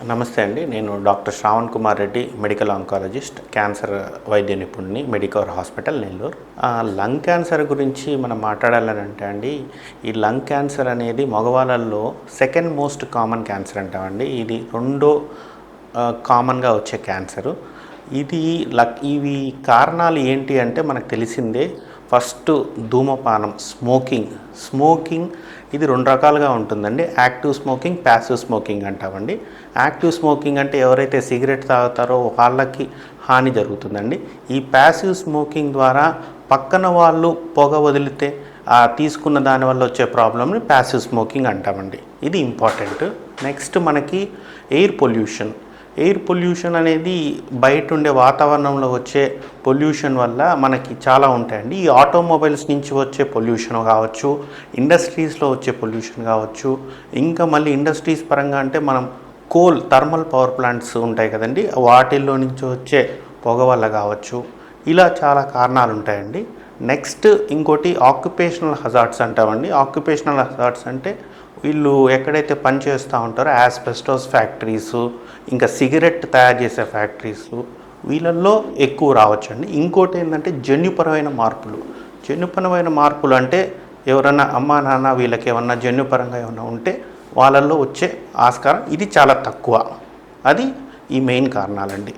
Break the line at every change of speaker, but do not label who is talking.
నమస్తే అండి. నేను doctor Sravan Kumar Reddy, medical oncologist, cancer వైద్య నిపుణుడిని, Medicover hospital, Nellore. Lung cancer గురించి మనం మాట్లాడాలనంటే అండి, ఈ లంగ్ క్యాన్సర్ అనేది మగవాళ్ళల్లో సెకండ్ మోస్ట్ కామన్ క్యాన్సర్ అంటామండి. ఇది రెండో కామన్గా వచ్చే క్యాన్సరు. ఇవి కారణాలు ఏంటి అంటే మనకు తెలిసిందే. ఫస్ట్ ధూమపానం, స్మోకింగ్ ఇది రెండు రకాలుగా ఉంటుందండి. యాక్టివ్ స్మోకింగ్, ప్యాసివ్ స్మోకింగ్ అంటామండి. యాక్టివ్ స్మోకింగ్ అంటే ఎవరైతే సిగరెట్ తాగుతారో వాళ్ళకి హాని జరుగుతుందండి. ఈ ప్యాసివ్ స్మోకింగ్ ద్వారా పక్కన వాళ్ళు పొగ వదిలితే తీసుకున్న దానివల్ల వచ్చే ప్రాబ్లమ్ని ప్యాసివ్ స్మోకింగ్ అంటామండి. ఇది ఇంపార్టెంట్. నెక్స్ట్ మనకి ఎయిర్ పొల్యూషన్ అనేది బయట ఉండే వాతావరణంలో వచ్చే పొల్యూషన్ వల్ల మనకి చాలా ఉంటాయండి. ఈ ఆటోమొబైల్స్ నుంచి వచ్చే పొల్యూషన్ కావచ్చు, ఇండస్ట్రీస్లో వచ్చే పొల్యూషన్ కావచ్చు, ఇంకా మళ్ళీ ఇండస్ట్రీస్ పరంగా అంటే మనం థర్మల్ పవర్ ప్లాంట్స్ ఉంటాయి కదండి, వాటిల్లో నుంచి వచ్చే పొగ వల్ల కావచ్చు. ఇలా చాలా కారణాలు ఉంటాయండి. నెక్స్ట్ ఇంకోటి ఆక్యుపేషనల్ హజార్డ్స్ అంటామండి. ఆక్యుపేషనల్ హజార్డ్స్ అంటే వీళ్ళు ఎక్కడైతే పని చేస్తూ ఉంటారో యాస్బెస్టాస్ ఫ్యాక్టరీసు, ఇంకా సిగరెట్ తయారు చేసే ఫ్యాక్టరీసు, వీళ్ళల్లో ఎక్కువ రావచ్చండి. ఇంకోటి ఏంటంటే జన్యుపరమైన మార్పులు అంటే ఎవరన్నా అమ్మా నాన్న వీళ్ళకి ఏమన్నా జన్యుపరంగా ఏమన్నా ఉంటే వాళ్ళల్లో వచ్చే ఆస్కారం ఇది చాలా తక్కువ. అది ఈ మెయిన్ కారణాలండి.